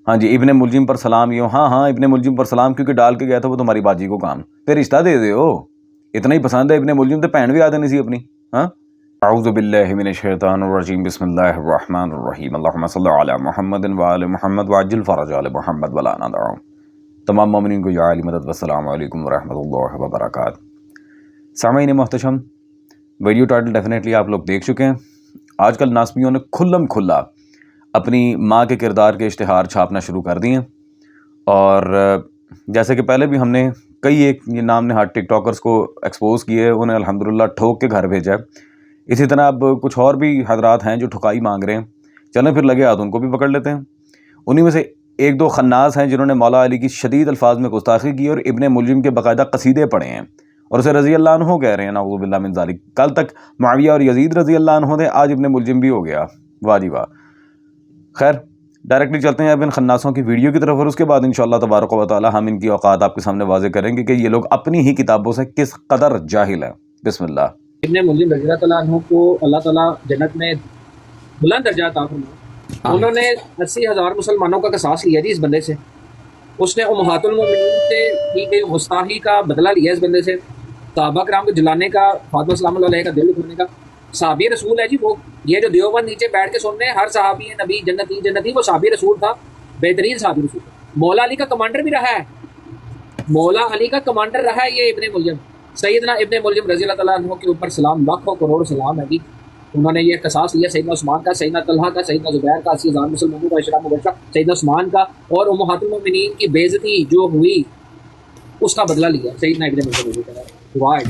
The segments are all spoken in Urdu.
ہاں جی ابن ملجم پر سلام یوں، ہاں ابن ملجم پر سلام کیونکہ ڈال کے گیا تھا وہ تمہاری باجی کو کام، تے رشتہ دے دے ہو، اتنا ہی پسند ہے ابن ملجم تے بھین بھی آ دینی سی اپنی. ہاں اعوذ باللہ من الشیطان الرجیم بسم اللہ الرحمن الرحیم اللہم صلی علی محمد وآل محمد وعجل فرج آل محمد ولا ندعو. تمام مومنین کو یا علی مدد والسلام علیکم ورحمۃ اللہ وبرکاتہ. سامعین محتشم، ویڈیو ٹائٹل ڈیفینیٹلی آپ لوگ دیکھ چکے ہیں. آج کل ناسبیوں نے کھلم کھلا اپنی ماں کے کردار کے اشتہار چھاپنا شروع کر دیے ہیں، اور جیسے کہ پہلے بھی ہم نے کئی ایک یہ نام نہاد ٹک ٹاکرز کو ایکسپوز کیے، انہیں الحمدللہ ٹھوک کے گھر بھیجا ہے. اسی طرح اب کچھ اور بھی حضرات ہیں جو ٹھکائی مانگ رہے ہیں، چلیں پھر لگے ہاتھ ان کو بھی پکڑ لیتے ہیں. انہی میں سے ایک دو خناس ہیں جنہوں نے مولا علی کی شدید الفاظ میں گستاخی کی اور ابن ملجم کے باقاعدہ قصیدے پڑھے ہیں اور اسے رضی اللہ عنہ کہہ رہے ہیں. نعوذ باللہ من ذالک. کل تک معاویہ اور یزید رضی اللہ عنہ تھے، آج ابن ملجم بھی ہو گیا. واہ جی واہ. خیر ڈائریکٹلی چلتے ہیں اب ان خناسوں کی ویڈیو کی طرف، اور اس کے بعد انشاءاللہ تبارک و تعالی ہم ان کی اوقات آپ کے سامنے واضح کریں گے کہ یہ لوگ اپنی ہی کتابوں سے کس قدر جاہل ہیں. بسم اللہ. ابن ملجم رضی اللہ عنہ کو اللہ تعالیٰ جنت میں بلند درجہ عطا فرمائے. انہوں نے 80,000 مسلمانوں کا قصاص لیا جی اس بندے سے. اس نے امہات المومنین سے کی گئی گستاخی کا بدلہ لیا اس بندے سے، صحابہ کرام کو جلانے کا، فاطمہ سلام اللہ علیہ کا دل دکھانے کا. صحابی رسول ہے جی وہ. یہ جو دیوبند نیچے بیٹھ کے سن رہے ہیں ہر صحابی نبی جنتی جنتی، وہ صحابی رسول تھا، بہترین صحابی رسول. مولا علی کا کمانڈر بھی رہا ہے، مولا علی کا کمانڈر رہا ہے یہ ابن ملجم. سیدنا ابن ملجم رضی اللہ تعالیٰ عنہ کے اوپر سلام، لاکھوں کروڑ سلام ہے جی. انہوں نے یہ قصاص لیا سیدنا عثمان کا، سیدنا طلحہ کا، سیدنا زبیر کا، 80,000 مسلمانوں کا اشرا مبشرہ سیدنا عثمان کا، اور امہات المومنین کی بے عزتی جو ہوئی اس کا بدلہ لیا سیدنا ابن ملجم رضی اللہ عنہ. دعا ہے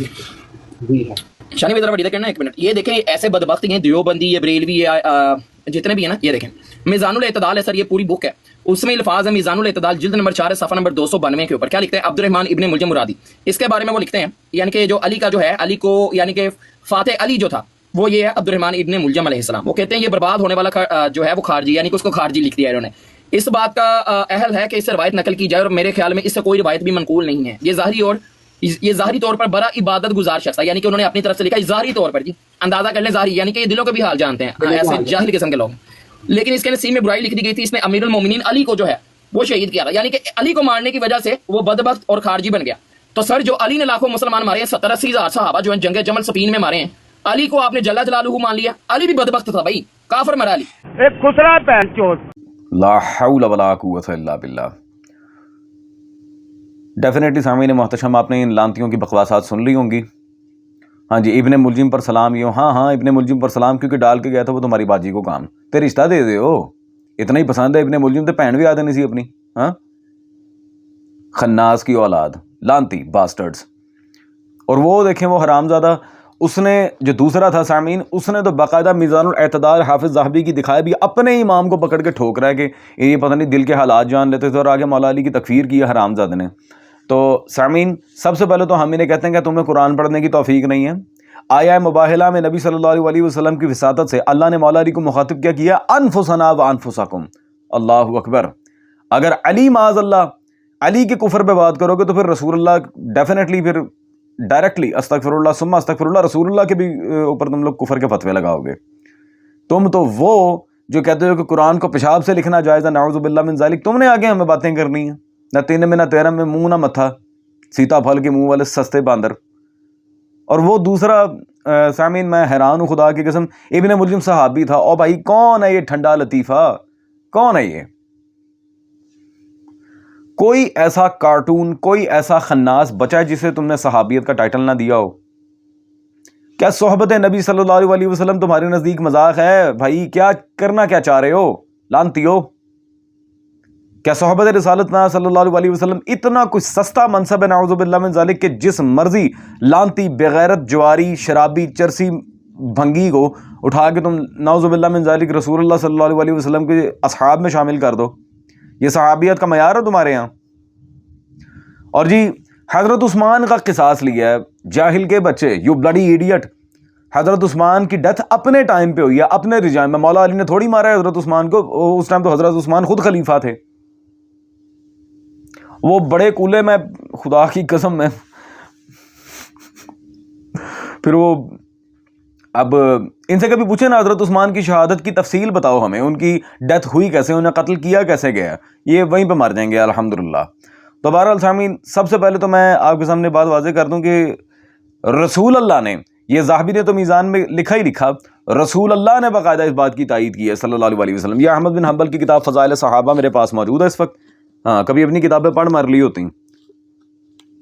جی ہے. شانی میں ذرا بڑی کرنا ایک منٹ. یہ دیکھیں ایسے بدبخت ہیں دیوبندی، یہ بریلوی، یہ جتنے بھی ہیں نا، یہ دیکھیں میزان الاعتدال ہے سر، یہ پوری بک ہے، اس میں الفاظ ہے میزان الاعتدال جلد نمبر 4 صفحہ نمبر 292 کے اوپر. کیا لکھتے ہیں؟ عبد الرحمن ابن ملجم مرادی. اس کے بارے میں وہ لکھتے ہیں یعنی کہ جو علی کا جو ہے، علی کو یعنی کہ فاتح علی جو تھا وہ یہ ہے عبد الرحمن ابن ملجم علیہ السلام. وہ کہتے ہیں یہ برباد ہونے والا جو ہے وہ خارجی، یعنی کہ اس کو خارجی لکھ دیا ہے انہوں نے. اس بات کا اہل ہے کہ اس سے روایت نقل کی جائے، اور میرے خیال میں اس سے کوئی روایت بھی منقول نہیں ہے. یہ ظاہری طور پر بڑا عبادت گزار شخص ہے، یعنی کہ انہوں نے اپنی طرف سے لکھا ہے ظاہری طور پر. جی اندازہ کر لیں ظاہری، یعنی کہ یہ دلوں کے بھی حال جانتے ہیں ایسے جاہل قسم کے لوگ. لیکن اس کے نصیب میں برائی لکھ دی گئی تھی. اس نے امیر المومنین علی کو جو ہے وہ شہید کیا تھا، یعنی کہ علی کو مارنے کی وجہ سے وہ بدبخت اور خارجی بن گیا. تو سر جو علی نے لاکھوں مسلمان مارے ہیں، 70-80 ہزار صحابہ جو ہیں جنگ جمل سفین میں مارے ہیں، علی کو آپ نے جل جلالہ مان لیا. علی بھی بدبخت تھا بھائی، کافر مرا علی. ایک خسرا پہن چوت. لا حول ولا قوت الا باللہ. ڈیفینیٹلی سامعین محتشم آپ نے ان لانتیوں کی بکواسات سن لی ہوں گی. ہاں جی ابن ملجم پر سلام یوں، ہاں ابن ملجم پر سلام کیونکہ ڈال کے گیا تھا وہ تمہاری باجی کو کام، تے رشتہ دے دے ہو، اتنا ہی پسند ہے ابن ملجم تے بھین بھی آ دینی سی اپنی. ہاں خناس کی اولاد، لانتی باسٹرڈز. اور وہ دیکھیں وہ حرامزادہ، اس نے جو دوسرا تھا سامعین، اس نے تو باقاعدہ میزان الاعتدال حافظ ذہبی کی دکھایا بھی، اپنے امام کو پکڑ کے ٹھوک رہا ہے کہ یہ پتہ نہیں دل کے حالات جان لیتے تھے، اور آگے مولا علی کی تکفیر کی ہے حرامزادہ نے. تو سامعین سب سے پہلے تو ہم انہیں کہتے ہیں کہ تمہیں قرآن پڑھنے کی توفیق نہیں ہے. آیا مباہلہ میں نبی صلی اللہ علیہ وسلم کی وساطت سے اللہ نے مولا علی کو مخاطب کیا کیا انفسنا و انفسکم. اللہ اکبر. اگر علی معاذ اللہ علی کے کفر پہ بات کرو گے تو پھر رسول اللہ ڈیفینیٹلی پھر ڈائریکٹلی استغفر اللہ ثم استغفر اللہ رسول اللہ کے بھی اوپر تم لوگ کفر کے فتوے لگاؤ گے. تم تو وہ جو کہتے ہو کہ قرآن کو پیشاب سے لکھنا جائز ہے، نعوذ باللہ من ذالک، تم نے آگے ہمیں باتیں کرنی ہیں. نہ تین میں نہ تیرہ میں، منہ نہ متھا، سیتا پھل کے منہ والے سستے باندر. اور وہ دوسرا سامعین میں حیران ہوں خدا کی قسم، ابن ملجم صحابی تھا. او بھائی کون ہے یہ ٹھنڈا لطیفہ؟ کون ہے یہ؟ کوئی ایسا کارٹون، کوئی ایسا خناس بچہ ہے جسے تم نے صحابیت کا ٹائٹل نہ دیا ہو؟ کیا صحبت نبی صلی اللہ علیہ وسلم تمہارے نزدیک مذاق ہے؟ بھائی کیا کرنا کیا چاہ رہے ہو لانتی ہو؟ کیا صحبت رسالت میں صلی اللہ علیہ وسلم اتنا کچھ سستا منصب ہے نعوذ باللہ من ذالک کہ جس مرضی لانتی بغیرت جواری شرابی چرسی بھنگی کو اٹھا کے تم نعوذ باللہ من ذالک رسول اللہ صلی اللہ علیہ وسلم کے اصحاب میں شامل کر دو؟ یہ صحابیت کا معیار ہے تمہارے یہاں؟ اور جی حضرت عثمان کا قصاص لیا ہے، جاہل کے بچے، یو بلڈی ایڈیٹ. حضرت عثمان کی ڈیتھ اپنے ٹائم پہ ہوئی ہے، اپنے رجائم میں. مولا علی نے تھوڑی مارا ہے حضرت عثمان کو، اس ٹائم تو حضرت عثمان خود خلیفہ تھے. وہ بڑے کولے میں خدا کی قسم میں پھر وہ اب ان سے کبھی پوچھے نا حضرت عثمان کی شہادت کی تفصیل بتاؤ ہمیں، ان کی ڈیتھ ہوئی کیسے، انہیں قتل کیا کیسے گیا، یہ وہیں پہ مر جائیں گے الحمدللہ۔ تو بہرحال سامعین، سب سے پہلے تو میں آپ کے سامنے بات واضح کر دوں کہ رسول اللہ نے، یہ ذہبی نے تو میزان میں لکھا ہی لکھا، رسول اللہ نے باقاعدہ اس بات کی تائید کی ہے صلی اللہ علیہ وسلم۔ یہ احمد بن حنبل کی کتاب فضائل صحابہ میرے پاس موجود ہے اس وقت، ہاں کبھی اپنی کتابیں پڑھ مار لی ہوتی،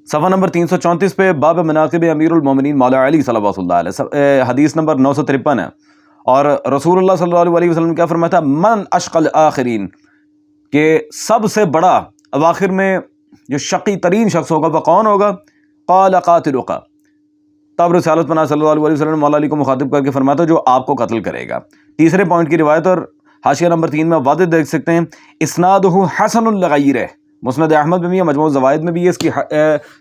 صفحہ نمبر 334 پہ باب مناقب امیر المومنین مولا علی صلی اللہ علیہ، حدیث نمبر 953 ہے۔ اور رسول اللہ صلی اللہ علیہ وسلم نے کیا فرمایا تھا، من اشقل آخرین، کہ سب سے بڑا اواخر میں جو شقی ترین شخص ہوگا وہ کون ہوگا، قال قاتلک، تب رسالت پناہ صلی اللہ علیہ وسلم نے مولا علی کو مخاطب کر کے فرمایا تھا جو آپ کو قتل کرے گا۔ تیسرے پوائنٹ کی روایت اور حاشیہ نمبر 3 میں واضح دیکھ سکتے ہیں، اسنادہ حسن لغیرہ، مسند احمد میں بھی ہے، مجموع الزوائد میں بھی ہے، اس کی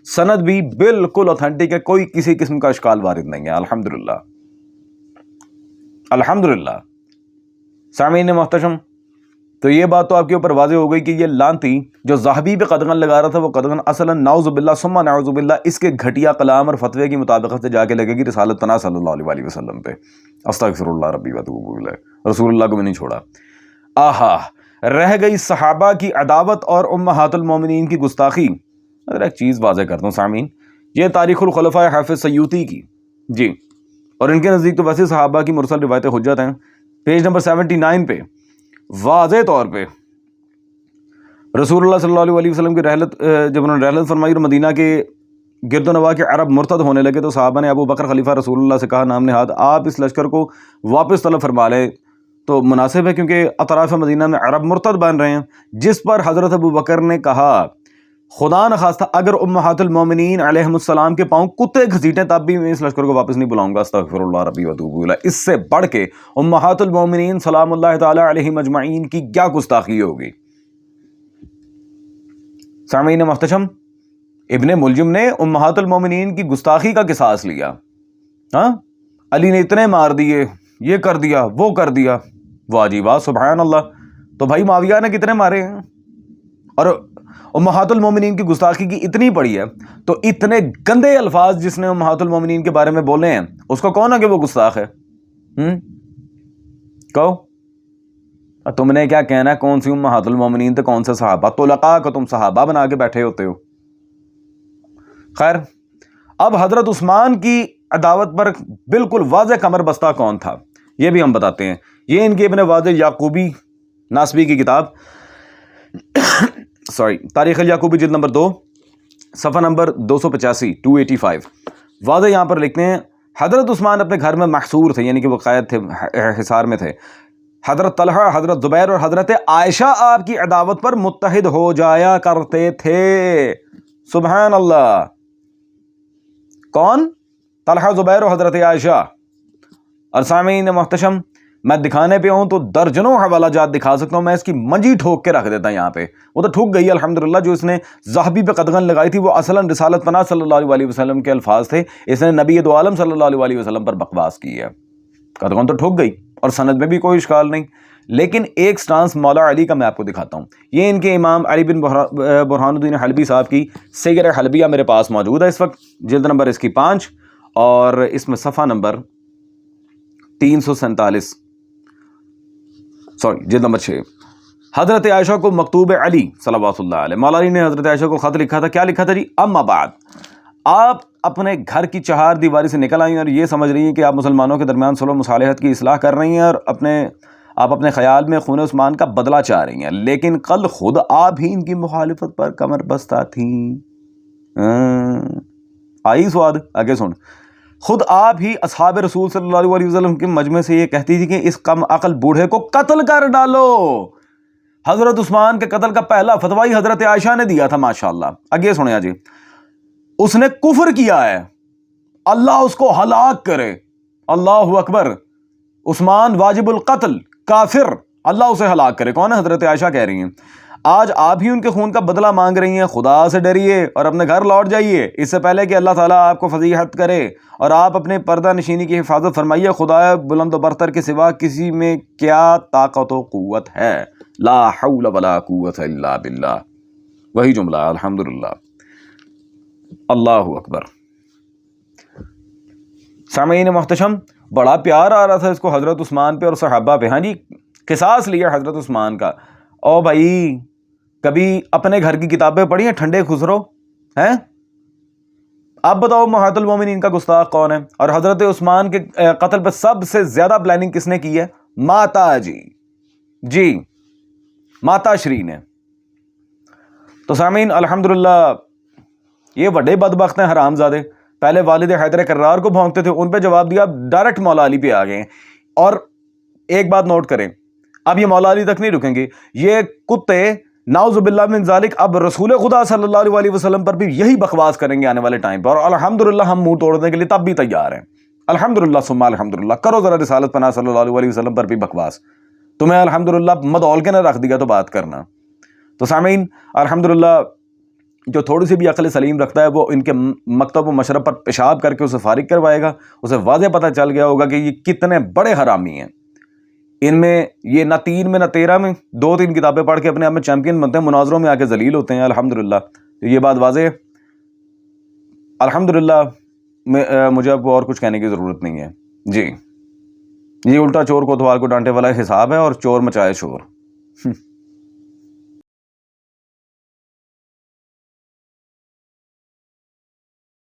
سند بھی بالکل اوتھینٹک ہے، کوئی کسی قسم کا اشکال وارد نہیں ہے، الحمدللہ الحمدللہ۔ سامعین محتشم، تو یہ بات تو آپ کے اوپر واضح ہو گئی کہ یہ لانتی جو ذہبی پہ قدغن لگا رہا تھا، وہ قدغن اصلا نعوذ باللہ ثم نعوذ باللہ اس کے گھٹیا کلام اور فتوے کی مطابقت سے جا کے لگے گی رسالت پناہ صلی اللہ علیہ وسلم پہ۔ استغفر اللہ ربی واتوب الیہ، رسول اللہ کو بھی نہیں چھوڑا۔ آہا، رہ گئی صحابہ کی عداوت اور امہات المومنین کی گستاخی۔ اگر ایک چیز واضح کرتا ہوں سامعین، یہ تاریخ الخلفاء حافظ سیوطی کی، جی، اور ان کے نزدیک تو ویسے صحابہ کی مرسل روایتیں حجت ہیں، پیج نمبر 79 پہ واضح طور پہ رسول اللہ صلی اللہ علیہ وسلم کی رحلت، جب انہوں نے رحلت فرمائی اور مدینہ کے گرد و نواح کے عرب مرتد ہونے لگے تو صحابہ نے ابو بکر خلیفہ رسول اللہ سے کہا نام نہاد، آپ اس لشکر کو واپس طلب فرما لیں تو مناسب ہے، کیونکہ اطراف مدینہ میں عرب مرتد بن رہے ہیں۔ جس پر حضرت ابو بکر نے کہا خدا نخواستہ اگر امہات المومنین علیہم السلام کے پاؤں کتے گھسیٹیں تب بھی میں اس لشکر کو واپس نہیں بلاؤں گا، استغفر اللہ ربی واتوب الیہ۔ اس سے بڑھ کے امہات المومنین سلام اللہ تعالی علیہم اجمعین کی کیا گستاخی ہوگی۔ سامعین محتشم، ابن ملجم نے امہات المومنین کی گستاخی کا قصاص لیا، ہاں علی نے اتنے مار دیے، یہ کر دیا، وہ کر دیا، واہ جی واہ سبحان اللہ۔ تو بھائی معاویہ نے کتنے مارے ہیں، اور امہات المومنین کی گستاخی کی اتنی پڑی ہے، تو اتنے گندے الفاظ جس نے امہات المومنین کے بارے میں بولے ہیں اس کو کون ہے کہ وہ گستاخ ہے؟ کہو تم نے کیا کہنا ہے، کون سی امہات المومنین تھے، کون سے صحابہ، طلقاء کو تم صحابہ بنا کے بیٹھے ہوتے ہو۔ خیر، اب حضرت عثمان کی عداوت پر بالکل واضح کمر بستہ کون تھا یہ بھی ہم بتاتے ہیں۔ یہ ان کے ابن واضح یعقوبی ناسبی کی کتاب تاریخ الیعقوبی جلد نمبر 2 صفحہ نمبر 285 واضح یہاں پر لکھتے ہیں، حضرت عثمان اپنے گھر میں محصور تھے، یعنی کہ وہ قید تھے، حصار میں تھے۔ حضرت طلحہ، حضرت زبیر اور حضرت عائشہ آپ کی عداوت پر متحد ہو جایا کرتے تھے، سبحان اللہ۔ کون؟ طلحہ، زبیر اور حضرت عائشہ۔ اور سامعین محتشم، میں دکھانے پہ ہوں تو درجنوں حوالہ جات دکھا سکتا ہوں، میں اس کی منجی ٹھوک کے رکھ دیتا یہاں پہ، وہ تو ٹھوک گئی الحمدللہ۔ جو اس نے ذہبی پہ قدغن لگائی تھی وہ اصلاً رسالت پناہ صلی اللہ علیہ وسلم کے الفاظ تھے، اس نے نبی دو عالم صلی اللہ علیہ وسلم پر بکواس کی ہے، قدغن تو ٹھوک گئی اور سند میں بھی کوئی اشکال نہیں۔ لیکن ایک سٹانس مولا علی کا میں آپ کو دکھاتا ہوں، یہ ان کے امام علی بن برہان الدین حلبی صاحب کی سیر حلبیہ میرے پاس موجود ہے اس وقت، جلد نمبر اس کی 5 اور اس میں صفحہ نمبر 347 جلد نمبر 6۔ حضرت عائشہ کو مکتوب علی صلوات اللہ علیہ، مولا علی نے حضرت عائشہ کو خط لکھا تھا، کیا لکھا تھا جی؟ اما بعد، آپ اپنے گھر کی چہار دیواری سے نکل آئی اور یہ سمجھ رہی ہیں کہ آپ مسلمانوں کے درمیان صلح و مصالحت کی اصلاح کر رہی ہیں اور آپ اپنے خیال میں خون عثمان کا بدلہ چاہ رہی ہیں، لیکن کل خود آپ ہی ان کی مخالفت پر کمر بستہ تھیں۔ آئی سواد؟ آگے سن، خود آپ ہی اصحاب رسول صلی اللہ علیہ وسلم کے مجمع سے یہ کہتی تھی کہ اس کم عقل بوڑھے کو قتل کر ڈالو۔ حضرت عثمان کے قتل کا پہلا فتوی حضرت عائشہ نے دیا تھا، ماشاءاللہ۔ آگے سنیا جی، اس نے کفر کیا ہے، اللہ اس کو ہلاک کرے، اللہ اکبر، عثمان واجب القتل، کافر، اللہ اسے ہلاک کرے۔ کون ہے؟ حضرت عائشہ کہہ رہی ہیں۔ آج آپ ہی ان کے خون کا بدلہ مانگ رہی ہیں، خدا سے ڈریے اور اپنے گھر لوٹ جائیے اس سے پہلے کہ اللہ تعالیٰ آپ کو فضیحت کرے، اور آپ اپنے پردہ نشینی کی حفاظت فرمائیے، خدا بلند و برتر کے سوا کسی میں کیا طاقت و قوت ہے، لا حول ولا قوت الا باللہ، وہی جملہ، الحمدللہ، اللہ اکبر۔ سامعین محتشم، بڑا پیار آ رہا تھا اس کو حضرت عثمان پہ اور صحابہ پہ. ہاں جی، قصاص لیا حضرت عثمان کا. او بھائی، کبھی اپنے گھر کی کتابیں پڑھی ہیں ٹھنڈے خسرو ہیں؟ اب بتاؤ محات المومنین کا گستاخ کون ہے؟ اور حضرت عثمان کے قتل پہ سب سے زیادہ پلاننگ کس نے کی ہے؟ ماتا جی ماتا شری نے. تو سامعین الحمدللہ یہ بڑے بدبخت ہیں حرام زادے. پہلے والد حیدر کرار کو بھونکتے تھے، ان پہ جواب دیا، ڈائریکٹ مولا علی پہ آ گئے ہیں. اور ایک بات نوٹ کریں، اب یہ مولا علی تک نہیں رکیں گے، یہ کتے نعوذ باللہ من ذالک اب رسول خدا صلی اللہ علیہ وسلم پر بھی یہی بکواس کریں گے آنے والے ٹائم پر. اور الحمدللہ ہم منہ توڑنے کے لیے تب بھی تیار ہیں. الحمدللہ ثم الحمدللہ. کرو ذرا رسالت پناہ صلی اللہ علیہ وسلم پر بھی بکواس. تمہیں الحمدللہ مدعول کے نہ رکھ دیا تو بات کرنا. تو سامعین الحمدللہ جو تھوڑی سی بھی عقل سلیم رکھتا ہے وہ ان کے مکتب و مشرب پر پیشاب کر کے اسے فارغ کروائے گا. اسے واضح پتہ چل گیا ہوگا کہ یہ کتنے بڑے حرامی ہیں. ان میں یہ نہ 3 میں نہ 13 میں 2-3 کتابیں پڑھ کے اپنے آپ میں چیمپئن بنتے ہیں، مناظروں میں آ کے ذلیل ہوتے ہیں. الحمدللہ یہ بات واضح ہے. الحمدللہ مجھے اب اور کچھ کہنے کی ضرورت نہیں ہے. جی، یہ الٹا چور کوتوال کو ڈانٹے والا حساب ہے اور چور مچائے شور.